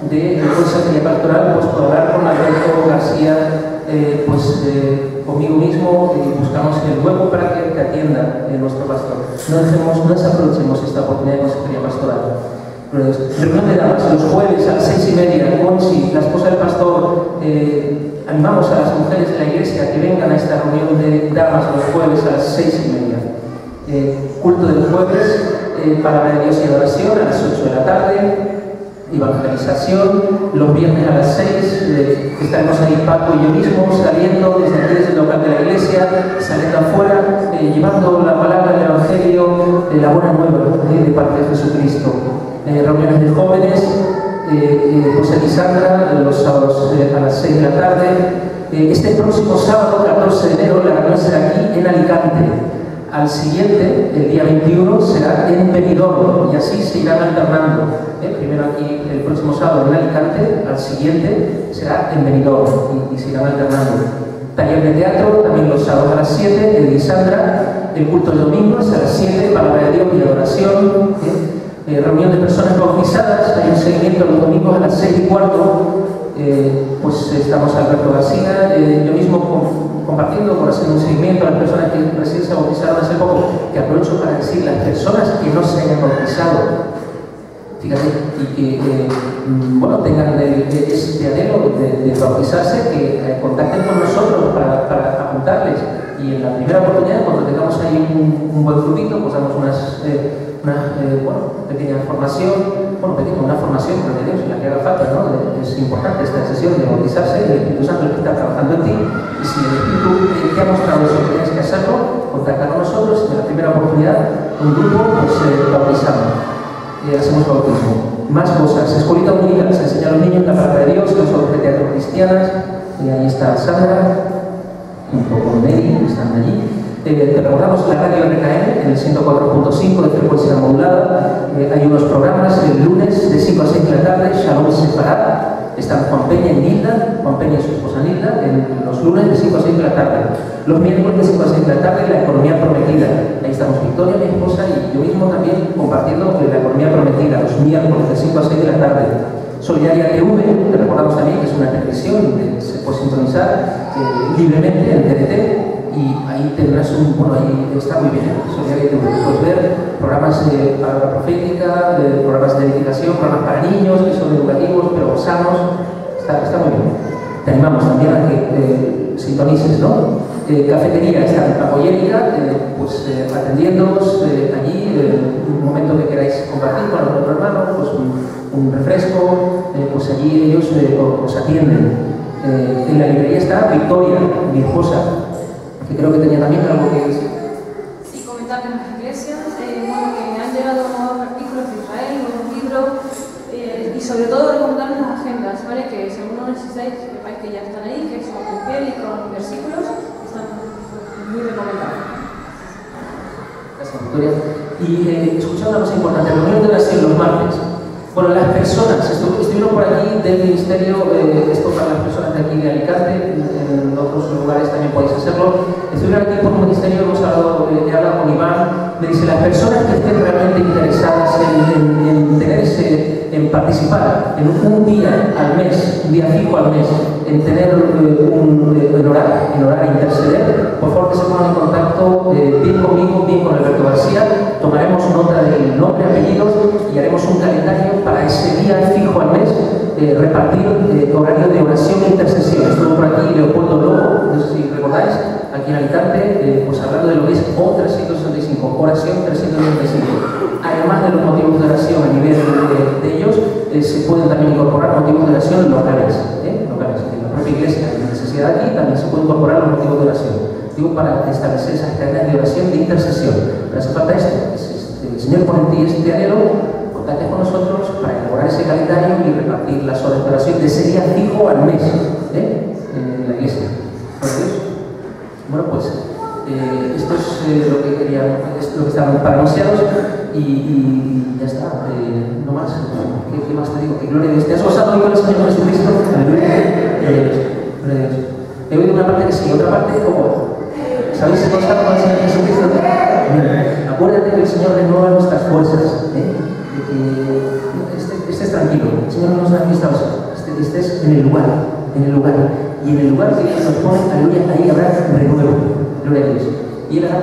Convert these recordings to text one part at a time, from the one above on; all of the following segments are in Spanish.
de Consejería Pastoral, pues por hablar con Alberto García, conmigo mismo, buscamos el hueco para que atienda nuestro pastor. No desaprovechemos esta oportunidad de Consejería Pastoral. Reunión de damas los jueves a las 6:30. Conchi, la esposa del pastor, animamos a las mujeres de la iglesia que vengan a esta reunión de damas los jueves a las 6:30. Culto del jueves, palabra de Dios y adoración a las 8 de la tarde. Evangelización los viernes a las 6. Estaremos ahí Paco y yo mismo saliendo desde el local de la iglesia, saliendo afuera, llevando la palabra del Evangelio, la buena nueva de parte de Jesucristo. Reuniones de jóvenes, José y Sandra, los sábados a las 6 de la tarde. Este próximo sábado, 14 de enero, la reunión será aquí en Alicante. Al siguiente, el día 21, será en Benidorm, y así se irán alternando. Primero aquí el próximo sábado en Alicante, al siguiente será en Benidorm, y se irán alternando. Taller de teatro, también los sábados a las 7, el de Sandra. El culto de domingos a las 7, palabra de Dios y adoración. Reunión de personas bautizadas, hay un seguimiento los domingos a las 6:15. Pues estamos Alberto García, yo mismo compartiendo, por hacer un seguimiento a las personas que recién se bautizaron hace poco, que aprovecho para decir, las personas que no se hayan bautizado, fíjate, y que tengan ese anhelo de bautizarse, que contacten con nosotros para apuntarles, y en la primera oportunidad, cuando tengamos ahí un buen grupito, pues damos una pequeña formación, una formación de Dios, en la que haga falta, ¿no? Es importante esta decisión de bautizarse, el Espíritu Santo que está trabajando en ti, y si el Espíritu te ha mostrado eso, tienes que hacerlo, contacta con nosotros, en la primera oportunidad, un grupo, pues bautizamos, hacemos bautismo. Más cosas, escuelita dominical, se enseña a los niños la palabra de Dios, que son de teatro cristianas, ahí está Sandra, junto con Mary, que están allí. Te recordamos la radio RKM en el 104.5 de frecuencia modulada. Hay unos programas el lunes de 5 a 6 de la tarde, Shalom Separada. Están Juan Peña y Nilda, Juan Peña y su esposa Nilda, los lunes de 5 a 6 de la tarde. Los miércoles de 5 a 6 de la tarde, la economía prometida. Ahí estamos Victoria, mi esposa, y yo mismo también compartiendo la economía prometida, los miércoles de 5 a 6 de la tarde. Solidaria TV, te recordamos también que es una televisión que se puede sintonizar libremente en TDT. Y ahí tendrás ahí está muy bien, Solidaria TV. Puedes ver programas de palabra profética, programas de edificación, programas para niños que son educativos pero sanos. Está muy bien. Te animamos también a que sintonices, ¿no? Cafetería está en Apoyérica, atendiéndonos allí, un momento que queráis compartir con algún otro hermano, pues un refresco, pues allí ellos os atienden. En la librería está Victoria, mi esposa, que creo que tenía también algo que decir. Sí, comentar en las iglesias, que han llegado nuevos artículos de Israel, nuevos libros, y sobre todo recomendar las agendas, ¿vale? Que según lo necesitáis, que sepáis que ya están ahí, que son con piel y con versículos, están muy recomendados. Gracias, Victoria. Y escuchad una cosa importante, la reunión de oración los martes. Bueno, las personas, estuvieron por aquí del ministerio, esto para las personas de aquí de Alicante, en otros lugares también podéis hacerlo. Estuvieron aquí por un ministerio, he hablado con Iván, me dice, las personas que estén realmente interesadas en participar en un día al mes, un día fijo al mes, en tener en orar e interceder, por favor que se pongan en contacto bien conmigo, bien con Alberto García, tomaremos nota del nombre, apellidos y haremos un calendario para ese día fijo al mes, repartir horario de oración e intercesión. Estuvo por aquí Leopoldo Lobo, no sé si recordáis, aquí en Alicante, pues hablando de lo que es O365, oración 395. Además de los motivos de oración a nivel de ellos, se pueden también incorporar motivos de oración locales. En la propia iglesia hay necesidad aquí, también se pueden incorporar los motivos de oración. Digo, para establecer esas cadenas de oración de intercesión. Pero hace falta esto, el Señor pone en ti este anhelo, contacte con nosotros para elaborar ese calendario y repartir las horas de oración de ese día fijo al mes en la iglesia. Bueno, pues esto es lo que quería, es lo que estaban para anunciaros y ya está, no más. ¿Qué más te digo? Que gloria a Dios. ¿Te has gozado hoy con el Señor Jesucristo? He oído una parte que sí, otra parte como, ¿sabéis si gozado con el Señor Jesucristo? Acuérdate que el Señor renueva nuestras fuerzas, estés tranquilo. Señor nos da aquí estés en el lugar, y en el lugar que Dios nos pone, aleluya, ahí habrá renuevo, gloria a Dios, y Él hará,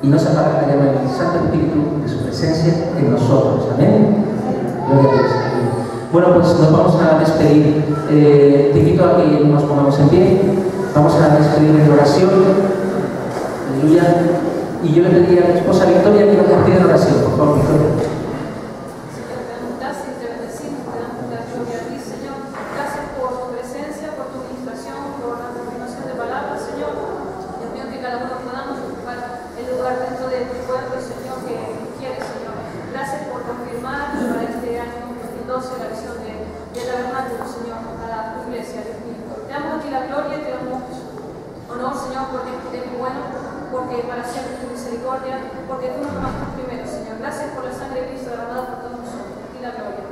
y no se apaga la llama del Santo Espíritu de su presencia en nosotros, amén, gloria a Dios. Bueno, pues nos vamos a despedir. Te invito a que nos pongamos en pie. Vamos a despedir en oración. Aleluya. Y yo le pediría a mi esposa Victoria que nos pida en oración, por favor, Victoria. Señor, te damos gracias y te bendecimos, te damos la gloria a ti, Señor. Gracias por tu presencia, por tu administración, por la confirmación de palabras, Señor. Dios mío, que cada uno podamos ocupar el lugar dentro de tu pueblo, Señor, que quieres, Señor. Gracias por confirmar para este año 2012 la visión del tabernáculo, Señor, para tu iglesia, Dios mío. Te damos a ti la gloria, te damos honor, Señor, porque eres bueno, porque para siempre tu misericordia, porque tú nos amaste primero, Señor. Gracias por la sangre de Cristo derramada por todos nosotros. A ti la gloria.